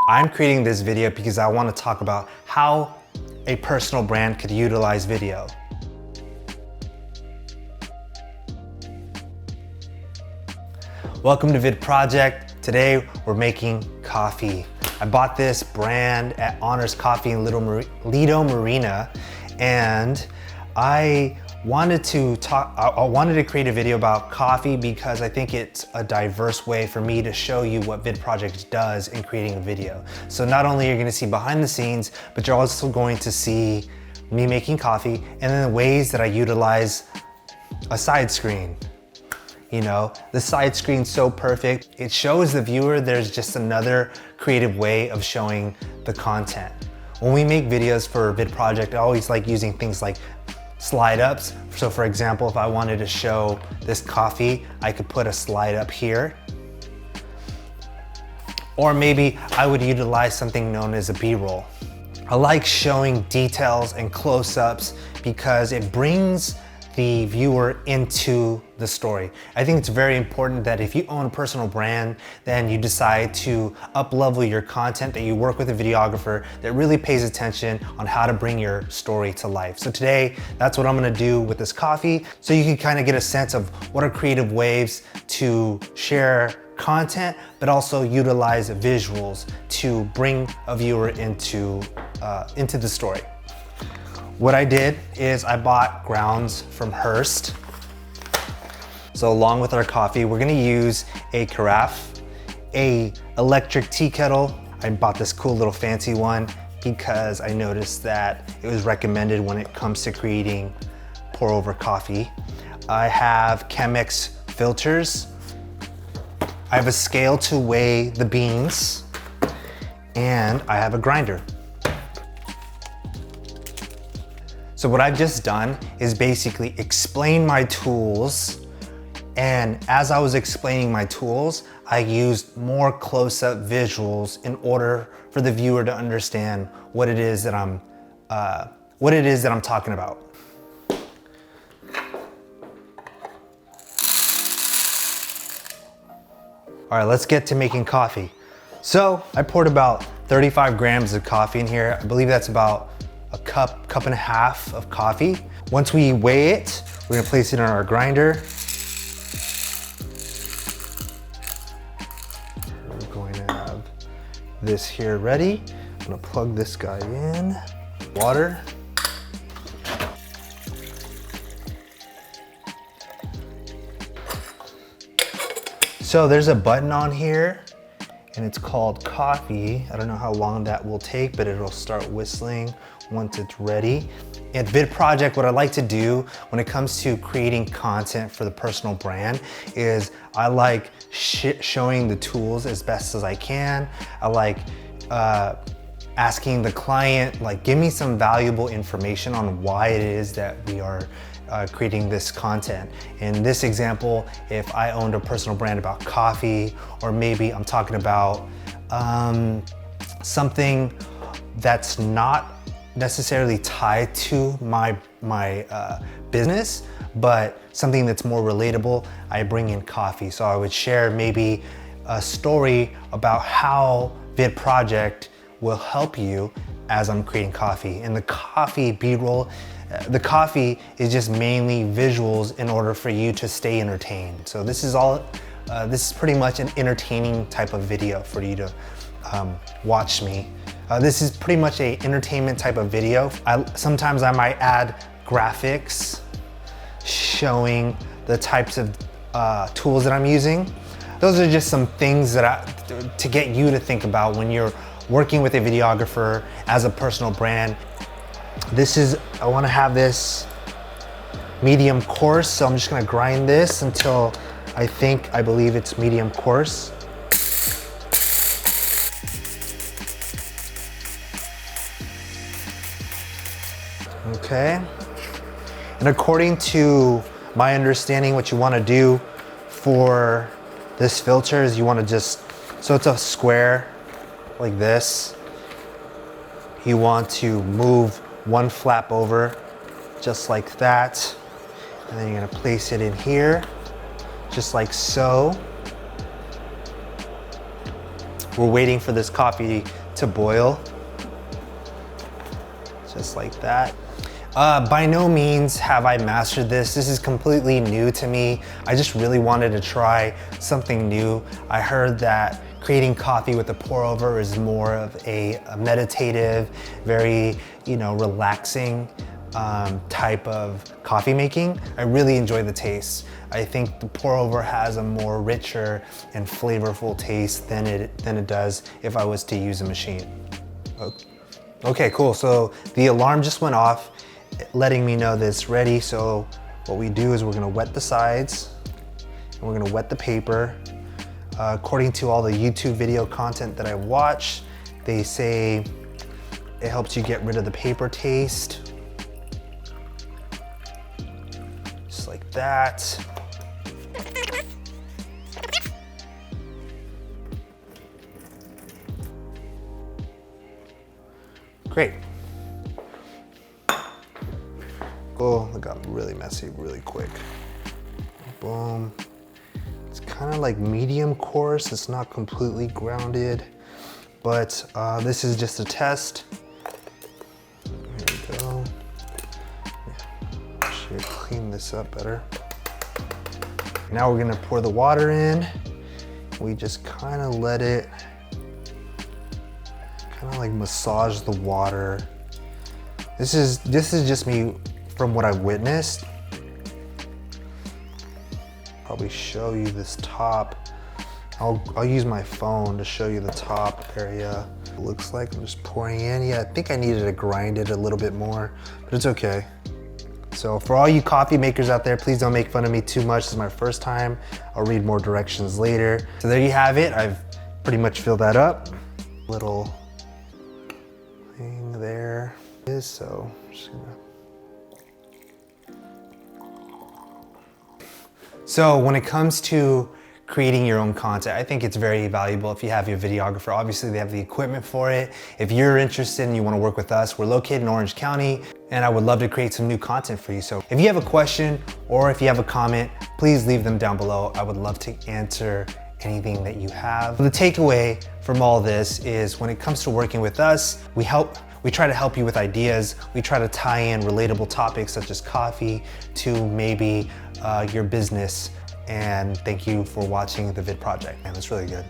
I'm creating this video because I want to talk about how a personal brand could utilize video. Welcome to Vid Project. Today we're making coffee. I bought this brand at Honors Coffee in Lido Marina, and I wanted to create a video about coffee because I think it's a diverse way for me to show you what Vid Project does in creating a video. So not only are you going to see behind the scenes, but you're also going to see me making coffee and then the ways that I utilize a side screen. You know, the side screen's so perfect. It shows the viewer there's just another creative way of showing the content. When we make videos for Vid Project, I always like using things like slide ups. So for example, if I wanted to show this coffee, I could put a slide up here. Or maybe I would utilize something known as a B-roll. I like showing details and close-ups because it brings the viewer into the story. I think it's very important that if you own a personal brand, then you decide to up-level your content, that you work with a videographer that really pays attention on how to bring your story to life. So today, that's what I'm gonna do with this coffee, so you can kind of get a sense of what are creative ways to share content, but also utilize visuals to bring a viewer into the story. What I did is I bought grounds from Hearst. So along with our coffee, we're gonna use a carafe, a electric tea kettle. I bought this cool little fancy one because I noticed that it was recommended when it comes to creating pour over coffee. I have CHEMEX filters. I have a scale to weigh the beans, and I have a grinder. So what I've just done is basically explain my tools, and as I was explaining my tools, I used more close-up visuals in order for the viewer to understand what it is that I'm talking about. All right, let's get to making coffee. So I poured about 35 grams of coffee in here. I believe that's about a cup and a half of coffee. Once we weigh it, we're gonna place it in our grinder. We're going to have this here ready. I'm gonna plug this guy in. Water. So there's a button on here and it's called coffee. I don't know how long that will take, but it'll start whistling once it's ready. At Vid Project, what I like to do when it comes to creating content for the personal brand is I like showing the tools as best as I can. I like asking the client, like, give me some valuable information on why it is that we are creating this content. In this example, if I owned a personal brand about coffee, or maybe I'm talking about something that's not necessarily tied to my business, but something that's more relatable, I bring in coffee. So I would share maybe a story about how Vid Project will help you as I'm creating coffee. And the coffee B-roll, the coffee is just mainly visuals in order for you to stay entertained. So this is pretty much an entertaining type of video for you to watch me. This is pretty much a entertainment type of video. Sometimes I might add graphics showing the types of tools that I'm using. Those are just some things that to get you to think about when you're working with a videographer as a personal brand. I wanna have this medium coarse, so I'm just gonna grind this until I believe it's medium coarse. Okay, and according to my understanding, what you want to do for this filter is you want to so it's a square like this. You want to move one flap over just like that, and then you're going to place it in here just like so. we're waiting for this coffee to boil. Just like that. By no means have I mastered this. This is completely new to me. I just really wanted to try something new. I heard that creating coffee with a pour over is more of a meditative, very, relaxing type of coffee making. I really enjoy the taste. I think the pour over has a more richer and flavorful taste than it does if I was to use a machine. Okay, cool. So the alarm just went off, letting me know that it's ready. So what we do is we're gonna wet the sides and we're gonna wet the paper. According to all the YouTube video content that I watch, they say it helps you get rid of the paper taste. Just like that. Great. Oh, it got really messy really quick. Boom. It's kind of like medium coarse. It's not completely grounded, but this is just a test. There we go. Yeah. Should clean this up better. Now we're gonna pour the water in. We just kind of let it like massage the water. This is just me from what I've witnessed. Probably show you this top. I'll use my phone to show you the top area. It looks like I'm just pouring in. Yeah, I think I needed to grind it a little bit more, but it's okay. So for all you coffee makers out there, please don't make fun of me too much. This is my first time. I'll read more directions later. So there you have it. I've pretty much filled that up. Little thing there is, so I'm just gonna. So when it comes to creating your own content, I think it's very valuable if you have your videographer. Obviously they have the equipment for it. If you're interested and you wanna work with us, we're located in Orange County and I would love to create some new content for you. So if you have a question or if you have a comment, please leave them down below. I would love to answer anything that you have. The takeaway from all this is when it comes to working with us, we try to help you with ideas. We try to tie in relatable topics such as coffee to maybe your business. And thank you for watching the Vid Project. Man, it's really good.